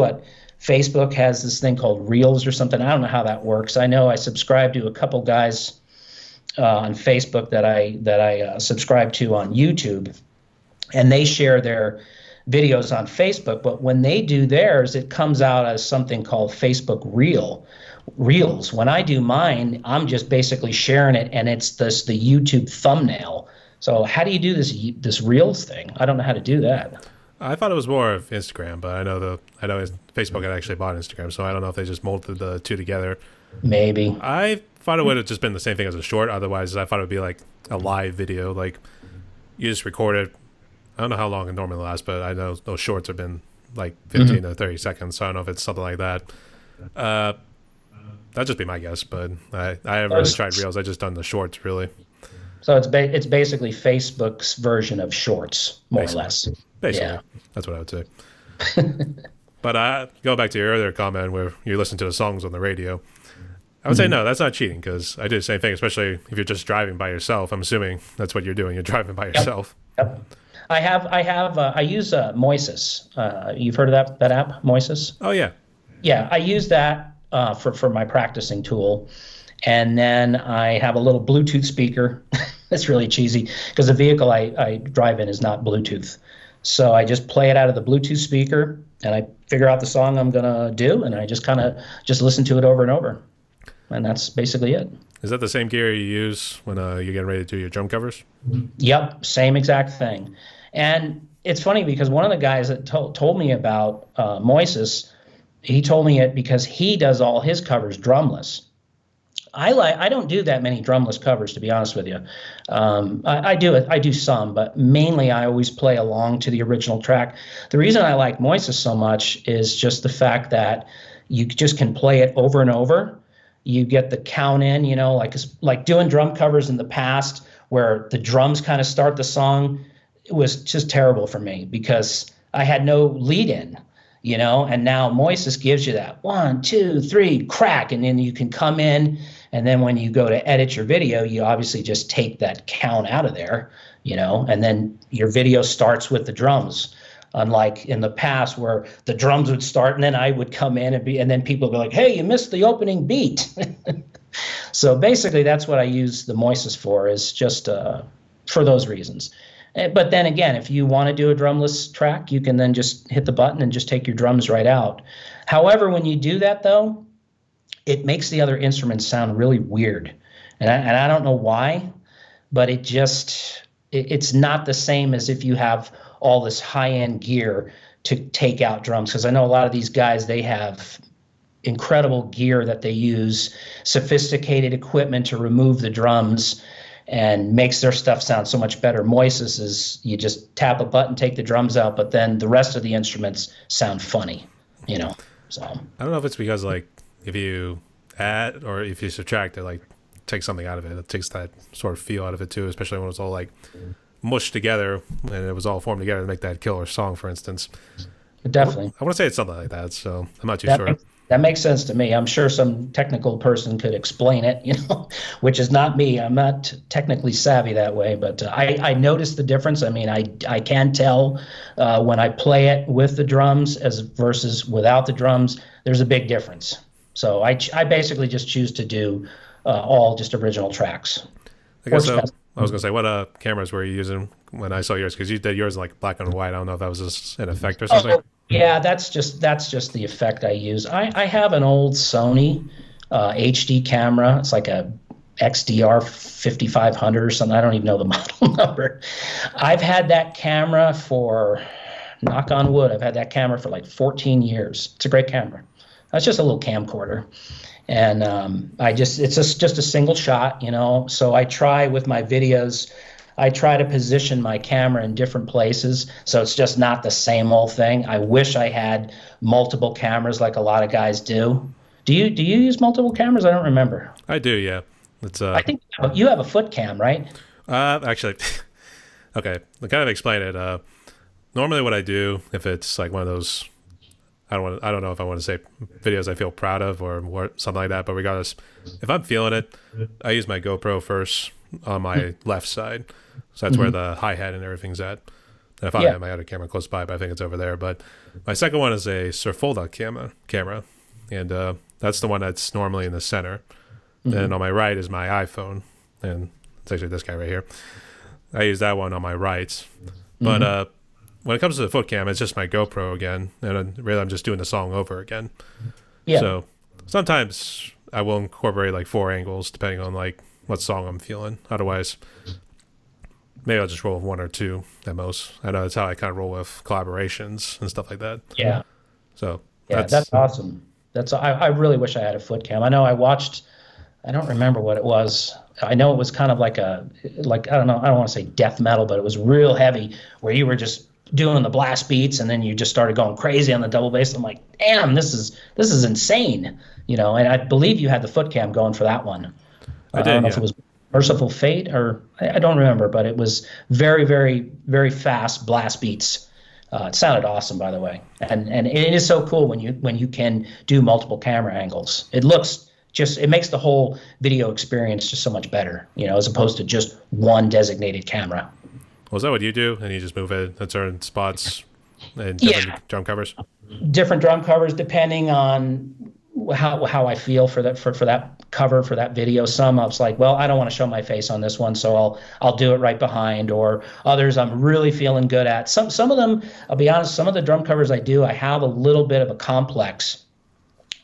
Facebook has this thing called Reels or something. I don't know how that works. I know I subscribe to a couple guys on Facebook that I subscribe to on YouTube, and they share their videos on Facebook. But when they do theirs, it comes out as something called Facebook Reels. When I do mine, I'm just basically sharing it, and it's the YouTube thumbnail. So how do you do this Reels thing? I don't know how to do that. I thought it was more of Instagram, but I know Facebook had actually bought Instagram, so I don't know if they just molded the two together. Maybe. I thought it would have just been the same thing as a short. Otherwise, I thought it would be like a live video. You just record it. I don't know how long it normally lasts, but I know those shorts have been 15 to 30 seconds, so I don't know if it's something like that. That'd just be my guess, but I haven't really tried Reels. I've just done the shorts, really. So it's basically Facebook's version of shorts, more or less. Basically, yeah. That's what I would say. But going back to your earlier comment where you listen to the songs on the radio, I would say no, that's not cheating, because I do the same thing, especially if you're just driving by yourself. I'm assuming that's what you're doing. You're driving by yourself. Yep. I use Moises. You've heard of that app, Moises? Oh yeah. Yeah, I use that for my practicing tool. And then I have a little Bluetooth speaker. It's really cheesy because the vehicle I drive in is not Bluetooth. So I just play it out of the Bluetooth speaker, and I figure out the song I'm going to do, and I just kind of listen to it over and over. And that's basically it. Is that the same gear you use when you're getting ready to do your drum covers? Yep, same exact thing. And it's funny because one of the guys that told me about Moises, he told me it because he does all his covers drumless. I don't do that many drumless covers, to be honest with you. I do some, but mainly I always play along to the original track. The reason I like Moises so much is just the fact that you just can play it over and over. You get the count in, like doing drum covers in the past where the drums kind of start the song. It was just terrible for me because I had no lead in. And now Moises gives you that 1, 2, 3 crack, and then you can come in, and then when you go to edit your video, you obviously just take that count out of there, and then your video starts with the drums. Unlike in the past where the drums would start and then I would come in and then people would be like, hey, you missed the opening beat. So basically that's what I use the Moises for, is just for those reasons. But then again, if you want to do a drumless track, you can then just hit the button and just take your drums right out. However, when you do that, though, it makes the other instruments sound really weird. And I don't know why, but it's not the same as if you have all this high-end gear to take out drums. Because I know a lot of these guys, they have incredible gear that they use, sophisticated equipment to remove the drums, and makes their stuff sound so much better. Moises is you just tap a button, take the drums out, but then the rest of the instruments sound funny, So I don't know if it's because like if you add or if you subtract it, like take something out of it, it takes that sort of feel out of it too, especially when it's all like mushed together and it was all formed together to make that killer song, for instance. Definitely. I want to say it's something like that, so I'm not too That sure. that makes sense to me. I'm sure some technical person could explain it, which is not me. I'm not technically savvy that way, but I noticed the difference. I mean, I can tell when I play it with the drums as versus without the drums. There's a big difference. So I basically just choose to do all just original tracks. I guess so. I was gonna say, what cameras were you using when I saw yours? Because you did yours in like black and white. I don't know if that was just an effect or something. Yeah, that's just the effect I use. I have an old Sony HD camera. It's like a XDR 5500 or something. I don't even know the model number. I've had that camera for, knock on wood, I've had that camera for like 14 years. It's a great camera. That's just a little camcorder. And it's just a single shot, So I try with my videos, I try to position my camera in different places, so it's just not the same old thing. I wish I had multiple cameras like a lot of guys do. Do you use multiple cameras? I don't remember. I do, yeah. It's I think you have a foot cam, right? Actually, okay. To kind of explain it, normally what I do if it's like one of those, I don't know if I want to say videos I feel proud of or something like that, but regardless, if I'm feeling it, I use my GoPro first on my left side. So that's where the hi-hat and everything's at. And if I have my other camera close by, but I think it's over there. But my second one is a Surfolda camera. And that's the one that's normally in the center. And on my right is my iPhone. And it's actually this guy right here. I use that one on my right. But when it comes to the foot cam, it's just my GoPro again. And really, I'm just doing the song over again. Yeah. So sometimes I will incorporate like 4 angles depending on like what song I'm feeling. Otherwise, maybe I'll just roll with 1 or 2 at most. I know that's how I kind of roll with collaborations and stuff like that. Yeah. So that's awesome. I really wish I had a foot cam. I know I don't remember what it was. I know it was kind of like I don't know, I don't want to say death metal, but it was real heavy where you were just doing the blast beats and then you just started going crazy on the double bass. I'm like, damn, this is insane. And I believe you had the foot cam going for that one. I did, don't know if it was Merciful Fate or I don't remember, but it was very, very, very fast blast beats. It sounded awesome, by the way, and it is so cool when you can do multiple camera angles. It makes the whole video experience just so much better, as opposed to just one designated camera. Well, is that what you do? And you just move it at certain spots and different drum covers? Different drum covers depending on how I feel for that for that cover for that video. Some I was like, well, I don't want to show my face on this one, so I'll do it right behind. Or others I'm really feeling good at. Some of them, I'll be honest, some of the drum covers I do, I have a little bit of a complex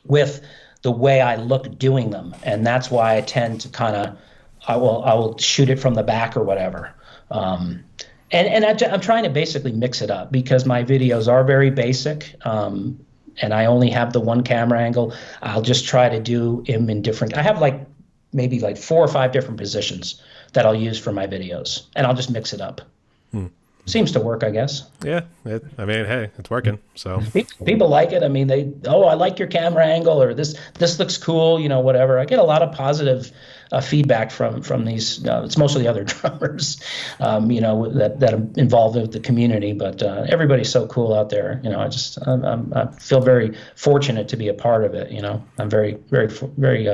with the way I look doing them, and that's why I tend to kind of I will shoot it from the back or whatever. And I'm trying to basically mix it up because my videos are very basic. And I only have the one camera angle. I'll just try to do him in different. I have maybe 4 or 5 different positions that I'll use for my videos, and I'll just mix it up. Seems to work, I guess. Yeah, hey, it's working. So people like it. I mean, I like your camera angle, or this looks cool, whatever. I get a lot of positive feedback from these. It's mostly other drummers, that I'm involved with the community. But everybody's so cool out there. I feel very fortunate to be a part of it. I'm very, very, very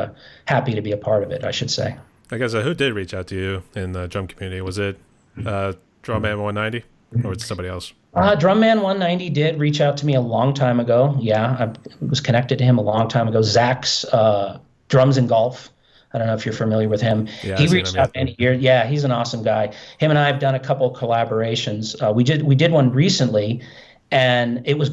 happy to be a part of it, I should say. I guess who did reach out to you in the drum community? Was it Drumman 190 or was it somebody else? Drumman 190 did reach out to me a long time ago. Yeah, I was connected to him a long time ago. Zach's Drums and Golf. I don't know if you're familiar with him. Yeah, He I've seen reached him. Yeah. out many years. Yeah, he's an awesome guy. Him and I have done a couple collaborations. We did one recently, and it was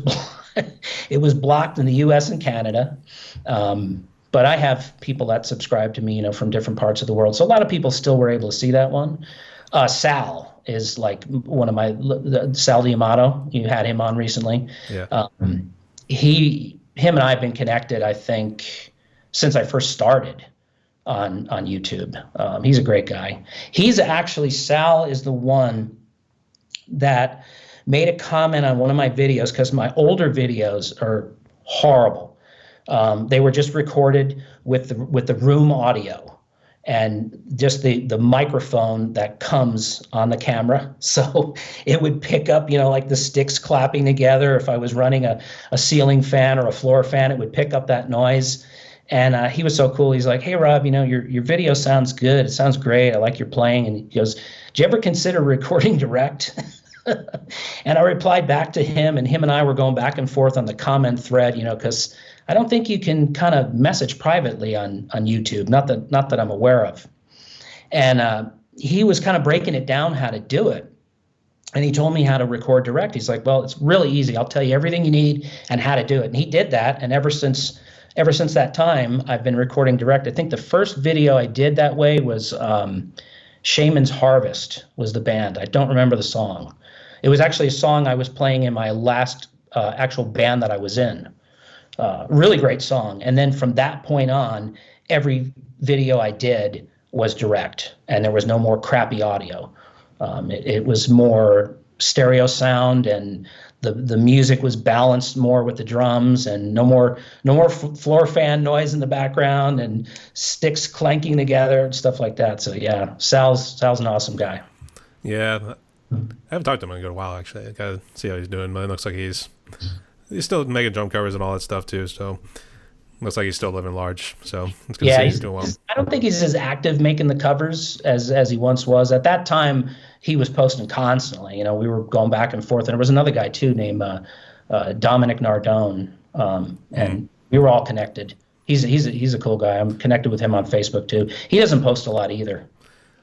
it was blocked in the U.S. and Canada. But I have people that subscribe to me, from different parts of the world. So a lot of people still were able to see that one. Sal is like one of my Sal D'Amato. You had him on recently. Yeah. Him and I have been connected, I think, since I first started on YouTube. He's a great guy. Sal is the one that made a comment on one of my videos, because my older videos are horrible. They were just recorded with the room audio and just the microphone that comes on the camera. So it would pick up, like the sticks clapping together. If I was running a ceiling fan or a floor fan, it would pick up that noise. And he was so cool. He's like, "Hey, Rob, your video sounds good. It sounds great. I like your playing." And he goes, "Do you ever consider recording direct?" And I replied back to him, and I were going back and forth on the comment thread, because I don't think you can kind of message privately on YouTube, not that I'm aware of. And he was kind of breaking it down how to do it. And he told me how to record direct. He's like, "Well, it's really easy. I'll tell you everything you need and how to do it." And he did that. And ever since that time, I've been recording direct. I think the first video I did that way was Shaman's Harvest was the band. I don't remember the song. It was actually a song I was playing in my last actual band that I was in. Really great song. And then from that point on, every video I did was direct, and there was no more crappy audio. It was more stereo sound, and the music was balanced more with the drums, and no more floor fan noise in the background and sticks clanking together and stuff like that. So yeah, Sal's an awesome guy. Yeah. I haven't talked to him in a good while, actually. I gotta see how he's doing, but it looks like he's still making drum covers and all that stuff too. So looks like he's still living large. So it's good to see he's doing well. I don't think he's as active making the covers as he once was. At that time, he was posting constantly. We were going back and forth, and there was another guy too named Dominic Nardone, and we were all connected. He's a cool guy. I'm connected with him on Facebook too. He doesn't post a lot either.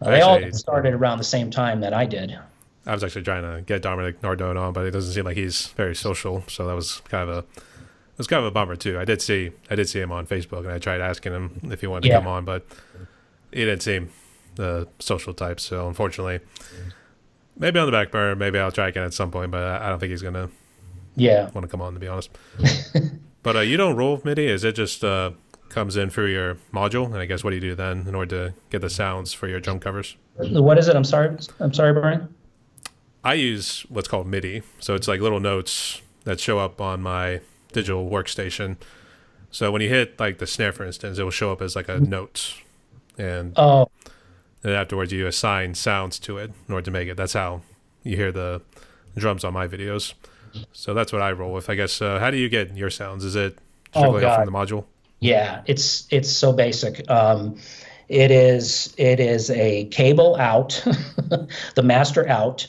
They all started around the same time that I did. I was actually trying to get Dominic Nardone on, but it doesn't seem like he's very social. So that was kind of a bummer too. I did see him on Facebook, and I tried asking him if he wanted to come on, but he didn't seem the social type. So unfortunately, maybe on the back burner. Maybe I'll try again at some point, but I don't think he's gonna want to come on, to be honest. But you don't roll with MIDI? Is it just comes in through your module? And I guess what do you do then in order to get the sounds for your drum covers? What is it? I'm sorry, Brian. I use what's called MIDI. So it's like little notes that show up on my digital workstation. So when you hit like the snare, for instance, it will show up as like a note. And then afterwards you assign sounds to it in order to make it. That's how you hear the drums on my videos. So that's what I roll with. I guess, how do you get your sounds? Is it strictly up from the module? Yeah, it's so basic. It is a cable out, the master out,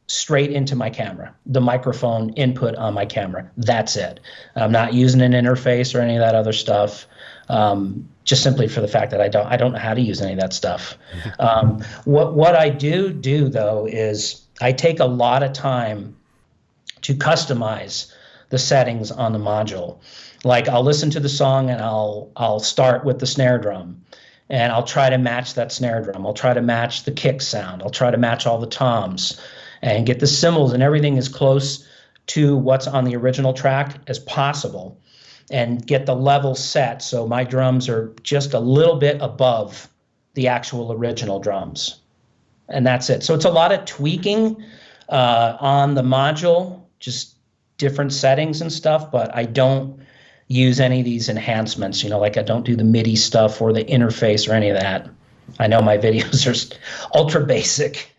straight into my camera, the microphone input on my camera. That's it. I'm not using an interface or any of that other stuff. Just simply for the fact that I don't know how to use any of that stuff. What I do though is I take a lot of time to customize the settings on the module. Like I'll listen to the song and I'll start with the snare drum, and I'll try to match that snare drum. I'll try to match the kick sound. I'll try to match all the toms and get the cymbals and everything as close to what's on the original track as possible, and get the level set so my drums are just a little bit above the actual original drums. And that's it. So it's a lot of tweaking on the module, just different settings and stuff, but I don't use any of these enhancements, like I don't do the MIDI stuff or the interface or any of that. I know my videos are ultra basic.